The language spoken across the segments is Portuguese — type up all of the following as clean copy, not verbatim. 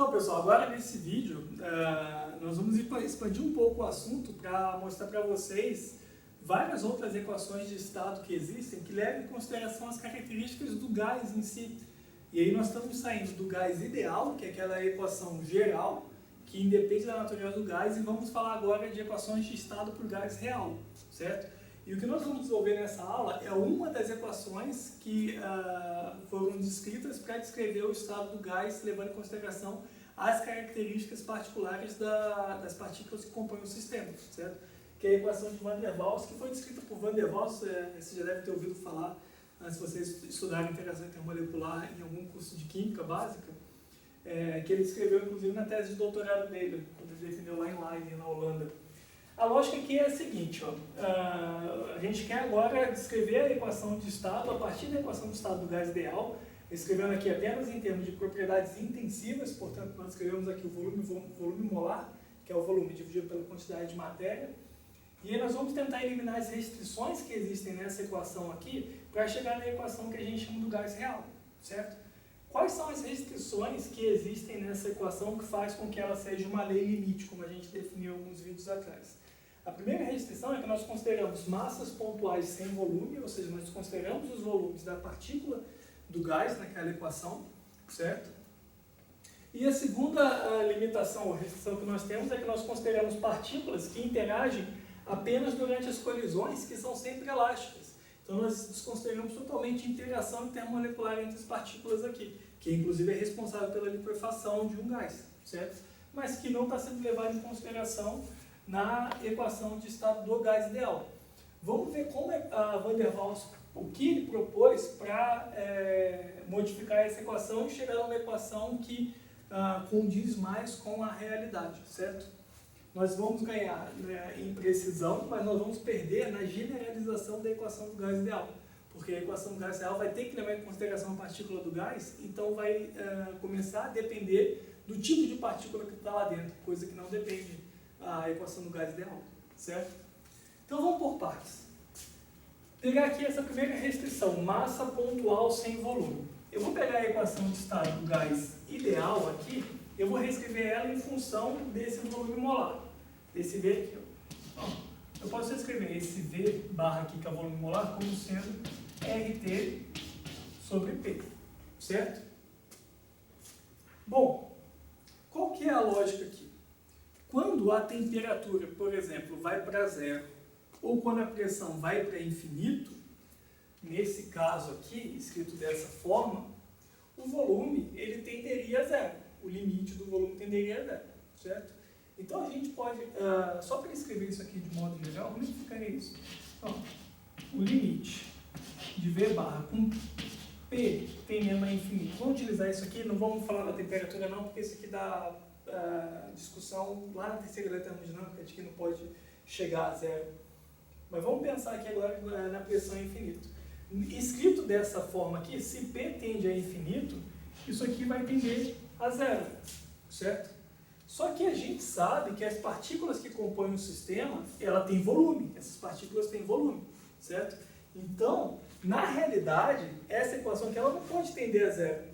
Então, pessoal, agora nesse vídeo nós vamos expandir um pouco o assunto para mostrar para vocês várias outras equações de estado que existem que levam em consideração as características do gás em si. E aí nós estamos saindo do gás ideal, que é aquela equação geral, que independe da natureza do gás, e vamos falar agora de equações de estado por gás real, certo? E o que nós vamos desenvolver nessa aula é uma das equações que foram descritas para descrever o estado do gás, levando em consideração as características particulares das partículas que compõem o sistema, certo? Que é a equação de Van der Waals, que foi descrita por Van der Waals, você já deve ter ouvido falar, se vocês estudarem interação intermolecular em algum curso de química básica, que ele escreveu inclusive na tese de doutorado dele, quando ele definiu lá em Leiden, na Holanda. A lógica aqui é a seguinte, a gente quer agora descrever a equação de estado a partir da equação de estado do gás ideal, escrevendo aqui apenas em termos de propriedades intensivas, portanto nós escrevemos aqui o volume molar, que é o volume dividido pela quantidade de matéria, e aí nós vamos tentar eliminar as restrições que existem nessa equação aqui para chegar na equação que a gente chama do gás real, certo? Quais são as restrições que existem nessa equação que faz com que ela seja uma lei limite, como a gente definiu alguns vídeos atrás? A primeira restrição é que nós consideramos massas pontuais sem volume, ou seja, nós consideramos os volumes da partícula do gás naquela equação, certo? E a segunda limitação ou restrição que nós temos é que nós consideramos partículas que interagem apenas durante as colisões, que são sempre elásticas. Então nós desconsideramos totalmente a interação intermolecular entre as partículas aqui, que inclusive é responsável pela liquefação de um gás, certo? Mas que não está sendo levado em consideração na equação de estado do gás ideal. Vamos ver como a Van der Waals, o que ele propôs para modificar essa equação e chegar a uma equação que condiz mais com a realidade, certo? Nós vamos ganhar em precisão, mas nós vamos perder na generalização da equação do gás ideal, porque a equação do gás ideal vai ter que levar em consideração a partícula do gás, então vai começar a depender do tipo de partícula que está lá dentro, coisa que não depende a equação do gás ideal, certo? Então vamos por partes. Pegar aqui essa primeira restrição, massa pontual sem volume. Eu vou pegar a equação de estado do gás ideal aqui, eu vou reescrever ela em função desse volume molar, desse V aqui. Ó. Eu posso escrever esse V barra aqui, que é o volume molar, como sendo RT sobre P, certo? Bom, qual que é a lógica aqui? Quando a temperatura, por exemplo, vai para zero, ou quando a pressão vai para infinito, nesse caso aqui, escrito dessa forma, o volume ele tenderia a zero. O limite do volume tenderia a zero, certo? Então a gente pode, só para escrever isso aqui de modo geral, como é que ficaria isso? Então, o limite de V barra com P tendendo a infinito. Vamos utilizar isso aqui, não vamos falar da temperatura não, porque isso aqui dá discussão lá na terceira lei da termodinâmica de que não pode chegar a zero. Mas vamos pensar aqui agora na pressão infinito. Escrito dessa forma aqui, se P tende a infinito, isso aqui vai tender a zero, certo? Só que a gente sabe que as partículas que compõem o sistema, ela tem volume, essas partículas têm volume, certo? Então, na realidade, essa equação aqui ela não pode tender a zero.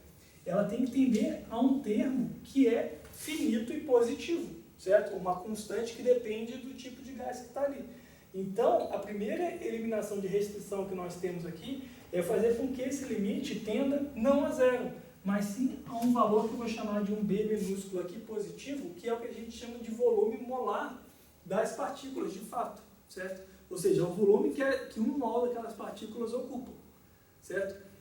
Ela tem que tender a um termo que é finito e positivo, certo? Uma constante que depende do tipo de gás que está ali. Então, a primeira eliminação de restrição que nós temos aqui é fazer com que esse limite tenda não a zero, mas sim a um valor que eu vou chamar de um B minúsculo aqui positivo, que é o que a gente chama de volume molar das partículas de fato, certo? Ou seja, é o volume que um mol daquelas partículas ocupa, certo?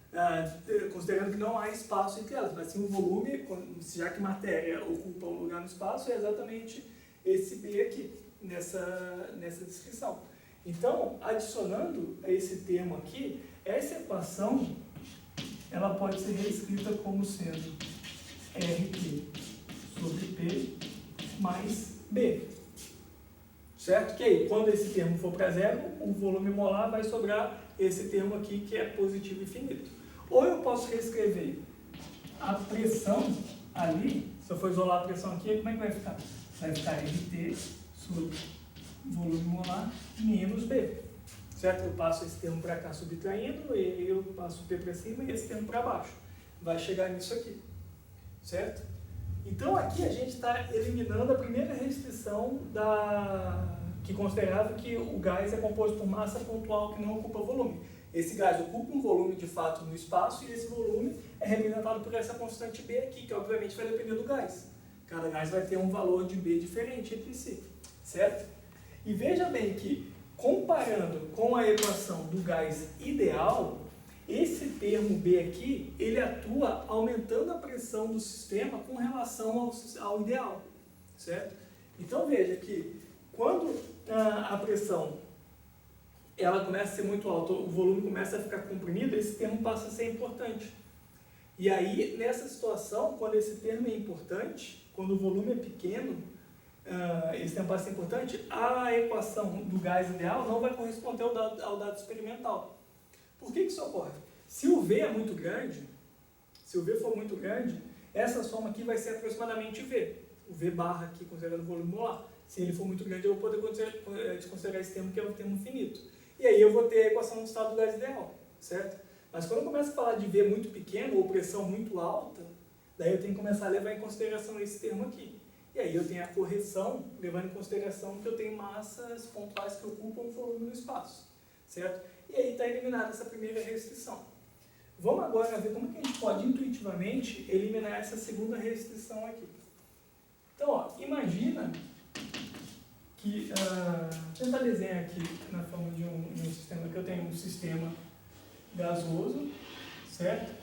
Considerando que não há espaço entre elas, mas sim o volume, já que matéria ocupa um lugar no espaço, é exatamente esse B aqui, nessa descrição. Então, adicionando a esse termo aqui, essa equação ela pode ser reescrita como sendo RT sobre P mais B, certo? Que aí, quando esse termo for para zero, o volume molar vai sobrar esse termo aqui que é positivo e finito. Ou eu posso reescrever a pressão ali, se eu for isolar a pressão aqui, como é que vai ficar? Vai ficar RT sobre volume molar menos B, certo? Eu passo esse termo para cá subtraindo, e eu passo o P para cima e esse termo para baixo. Vai chegar nisso aqui, certo? Então aqui a gente está eliminando a primeira restrição que considerava que o gás é composto por massa pontual que não ocupa volume. Esse gás ocupa um volume de fato no espaço e esse volume é representado por essa constante B aqui, que obviamente vai depender do gás. Cada gás vai ter um valor de B diferente entre si, certo? E veja bem que, comparando com a equação do gás ideal, esse termo B aqui, ele atua aumentando a pressão do sistema com relação ao ideal, certo? Então veja que quando a pressão ela começa a ser muito alta, o volume começa a ficar comprimido, esse termo passa a ser importante. E aí, nessa situação, quando esse termo é importante, quando o volume é pequeno, esse termo passa a ser importante, a equação do gás ideal não vai corresponder ao dado experimental. Por que isso ocorre? Se o V é muito grande, se o V for muito grande, essa soma aqui vai ser aproximadamente V. O V barra aqui, considerando o volume molar. Se ele for muito grande, eu vou poder desconsiderar esse termo, que é um termo finito. E aí eu vou ter a equação do estado do gás ideal, certo? Mas quando eu começo a falar de V muito pequeno ou pressão muito alta, daí eu tenho que começar a levar em consideração esse termo aqui. E aí eu tenho a correção, levando em consideração que eu tenho massas pontuais que ocupam o volume no espaço, certo? E aí está eliminada essa primeira restrição. Vamos agora ver como que a gente pode intuitivamente eliminar essa segunda restrição aqui. Então, ó, imagina que, tentar desenhar aqui na forma de um sistema, que eu tenho um sistema gasoso, certo?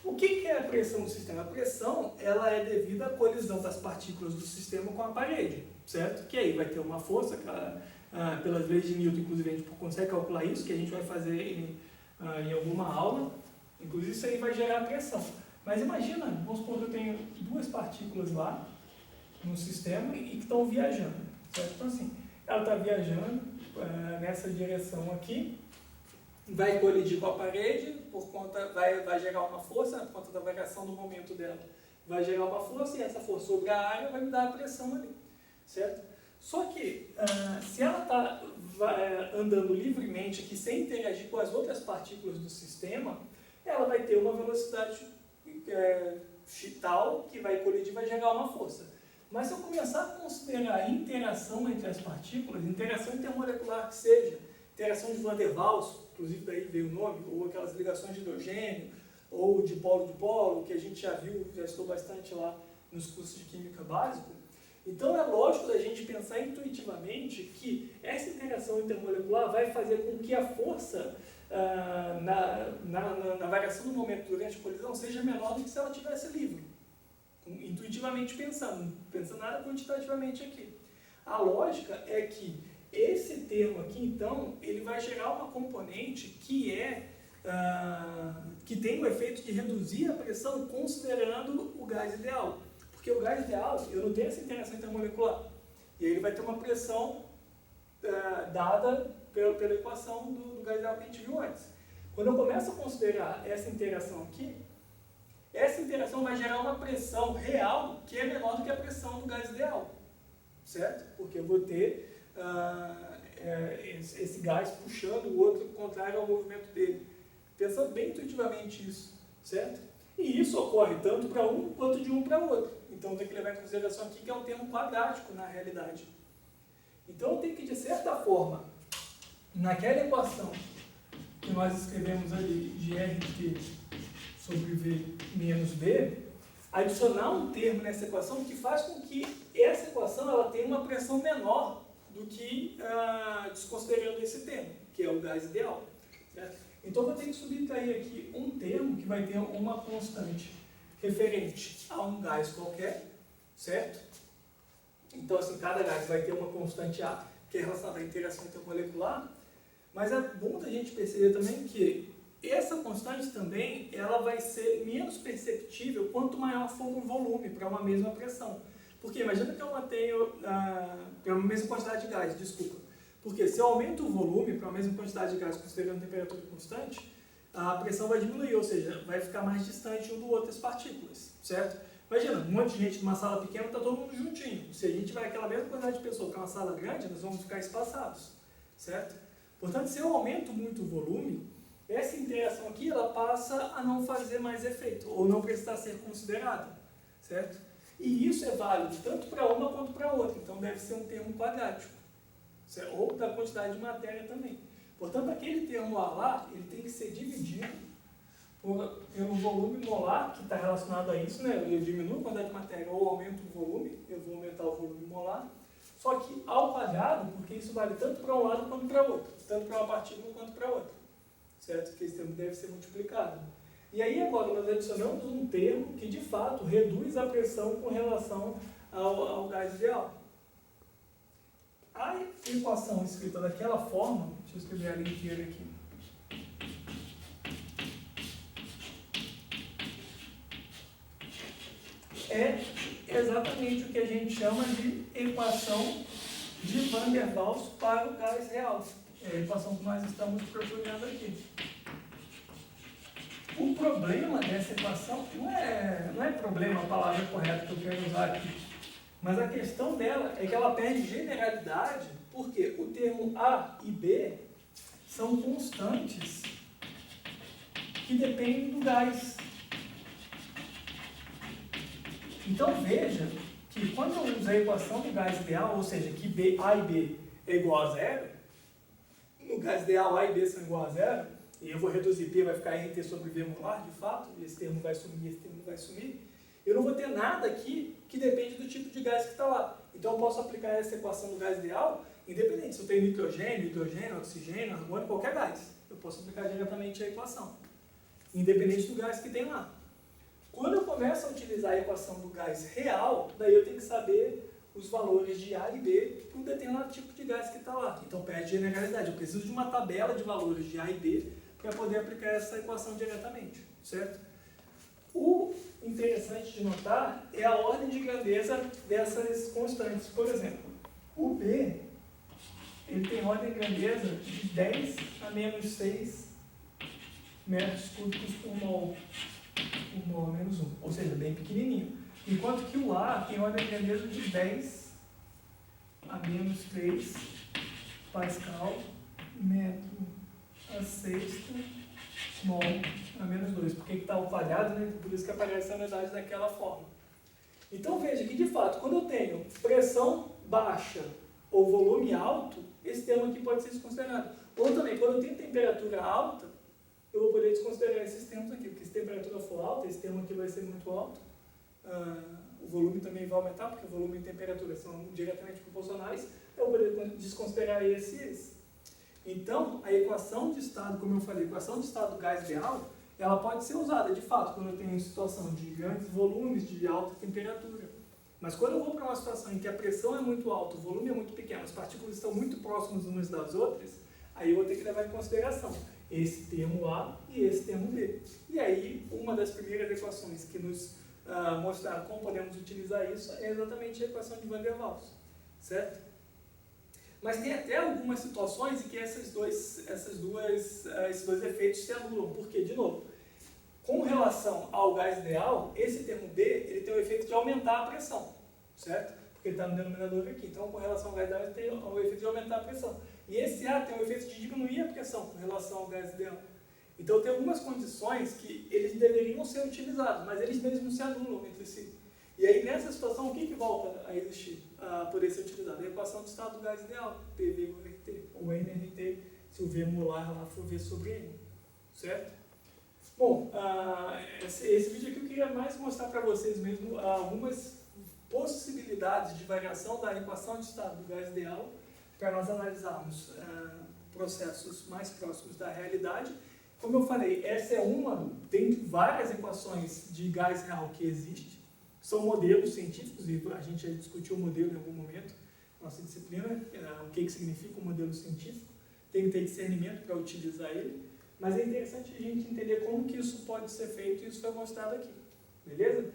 O que é a pressão do sistema? A pressão, ela é devida à colisão das partículas do sistema com a parede, certo? Que aí vai ter uma força, pelas leis de Newton, inclusive a gente consegue calcular isso, que a gente vai fazer em alguma aula, inclusive isso aí vai gerar pressão. Mas imagina, vamos supor que eu tenho duas partículas lá no sistema e que estão viajando, certo? Então assim, ela está viajando nessa direção aqui, vai colidir com a parede, vai gerar uma força, por conta da variação do momento dela, vai gerar uma força e essa força sobre a área vai me dar a pressão ali, certo? Só que, se ela está andando livremente aqui, sem interagir com as outras partículas do sistema, ela vai ter uma velocidade tal que vai colidir e vai gerar uma força. Mas se eu começar a considerar a interação entre as partículas, interação intermolecular que seja, interação de Van der Waals, inclusive daí veio o nome, ou aquelas ligações de hidrogênio, ou de polo, que a gente já viu, já estudou bastante lá nos cursos de química básico. Então é lógico da gente pensar intuitivamente que essa interação intermolecular vai fazer com que a força na variação do momento durante a colisão seja menor do que se ela estivesse livre. Intuitivamente pensando nada quantitativamente aqui. A lógica é que esse termo aqui, então, ele vai gerar uma componente que tem o efeito de reduzir a pressão considerando o gás ideal. Porque o gás ideal, eu não tenho essa interação intermolecular. E aí ele vai ter uma pressão dada pela equação do gás ideal que a gente viu antes. Quando eu começo a considerar essa interação aqui, essa interação vai gerar uma pressão real que é menor do que a pressão do gás ideal. Certo? Porque eu vou ter esse gás puxando o outro contrário ao movimento dele. Pensando bem intuitivamente isso, certo? E isso ocorre tanto para um quanto de um para o outro. Então tem que levar em consideração aqui que é um termo quadrático na realidade. Então tem que, de certa forma, naquela equação que nós escrevemos ali de RT sobre V menos B, adicionar um termo nessa equação que faz com que essa equação ela tenha uma pressão menor do que desconsiderando esse termo, que é o gás ideal. Certo? Então, eu vou ter que subtrair aqui um termo que vai ter uma constante referente a um gás qualquer, certo? Então, assim, cada gás vai ter uma constante A, que é relacionada à interação intermolecular, mas é bom da gente perceber também que essa constante também ela vai ser menos perceptível quanto maior for o volume para uma mesma pressão. Porque imagina que eu mantenho para uma mesma quantidade de gás, desculpa. Porque se eu aumento o volume para a mesma quantidade de gás considerando a temperatura constante, a pressão vai diminuir, ou seja, vai ficar mais distante um do outro as partículas, certo? Imagina, um monte de gente numa sala pequena está todo mundo juntinho. Se a gente vai aquela mesma quantidade de pessoas para uma sala grande, nós vamos ficar espaçados, certo? Portanto, se eu aumento muito o volume, essa interação aqui ela passa a não fazer mais efeito, ou não precisar ser considerada, certo? E isso é válido tanto para uma quanto para outra, então deve ser um termo quadrático, ou da quantidade de matéria também. Portanto, aquele termo A lá, ele tem que ser dividido pelo volume molar, que está relacionado a isso, né? Eu diminuo a quantidade de matéria ou aumento o volume, eu vou aumentar o volume molar, só que ao quadrado, porque isso vale tanto para um lado quanto para o outro, tanto para uma partícula quanto para outra, certo? Porque esse termo deve ser multiplicado. E aí agora nós adicionamos um termo que de fato reduz a pressão com relação ao gás ideal. A equação escrita daquela forma, deixa eu escrever ela inteira aqui. É exatamente o que a gente chama de equação de Van der Waals para o gás real. É a equação que nós estamos procurando aqui. O problema dessa equação não é problema a palavra correta que eu quero usar aqui, mas a questão dela é que ela perde generalidade porque o termo A e B são constantes que dependem do gás. Então veja que quando eu uso a equação do gás ideal, ou seja, que A e B é igual a zero, no gás ideal A e B são igual a zero, e eu vou reduzir P, vai ficar RT sobre V molar, de fato, esse termo vai sumir, esse termo vai sumir, eu não vou ter nada aqui que depende do tipo de gás que está lá. Então eu posso aplicar essa equação do gás ideal, independente se eu tenho nitrogênio, hidrogênio, oxigênio, argônio, qualquer gás. Eu posso aplicar diretamente a equação, independente do gás que tem lá. Quando eu começo a utilizar a equação do gás real, daí eu tenho que saber os valores de A e B para um determinado tipo de gás que está lá. Então perde generalidade. Eu preciso de uma tabela de valores de A e B para poder aplicar essa equação diretamente, certo? O interessante de notar é a ordem de grandeza dessas constantes. Por exemplo, o B ele tem ordem de grandeza de 10 a menos 6 metros cúbicos por mol. Por mol menos 1, ou seja, bem pequenininho. Enquanto que o A tem ordem de grandeza de 10 a menos 3 Pascal metro a sexta mol a menos 2. Porque está ao quadrado, né? Por isso que aparece a unidade daquela forma. Então veja que de fato, quando eu tenho pressão baixa ou volume alto, esse termo aqui pode ser desconsiderado. Ou também, quando eu tenho temperatura alta, eu vou poder desconsiderar esses termos aqui, porque se a temperatura for alta, esse termo aqui vai ser muito alto, o volume também vai aumentar, porque o volume e temperatura são diretamente proporcionais, eu vou poder desconsiderar esse e esse. Então, a equação de estado, como eu falei, a equação de estado do gás ideal, ela pode ser usada, de fato, quando eu tenho situação de grandes volumes, de alta temperatura. Mas quando eu vou para uma situação em que a pressão é muito alta, o volume é muito pequeno, as partículas estão muito próximas umas das outras, aí eu vou ter que levar em consideração esse termo A e esse termo B. E aí, uma das primeiras equações que nos mostraram como podemos utilizar isso é exatamente a equação de Van der Waals, certo? Mas tem até algumas situações em que esses dois efeitos se anulam, porque, de novo, com relação ao gás ideal, esse termo B ele tem o efeito de aumentar a pressão, certo? Porque ele está no denominador aqui. Então, com relação ao gás ideal, ele tem o efeito de aumentar a pressão. E esse A tem o efeito de diminuir a pressão com relação ao gás ideal. Então, tem algumas condições que eles deveriam ser utilizados, mas eles mesmos se anulam entre si. E aí, nessa situação, o que volta a existir, a poder ser utilizado? A equação do estado do gás ideal, PV igual a RT, ou NRT, se o V molar lá for V sobre N, certo? Bom, esse vídeo aqui eu queria mais mostrar para vocês mesmo algumas possibilidades de variação da equação de estado do gás ideal para nós analisarmos processos mais próximos da realidade. Como eu falei, essa é uma, tem várias equações de gás real que existem, são modelos científicos, e a gente já discutiu o modelo em algum momento, nossa disciplina, o que significa um modelo científico, tem que ter discernimento para utilizar ele, mas é interessante a gente entender como que isso pode ser feito, e isso foi mostrado aqui, beleza?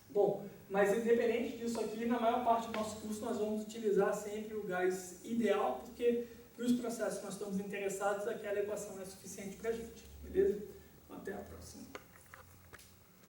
Bom, mas independente disso aqui, na maior parte do nosso curso nós vamos utilizar sempre o gás ideal, porque para os processos que nós estamos interessados, aquela equação é suficiente para a gente, beleza? Até a próxima.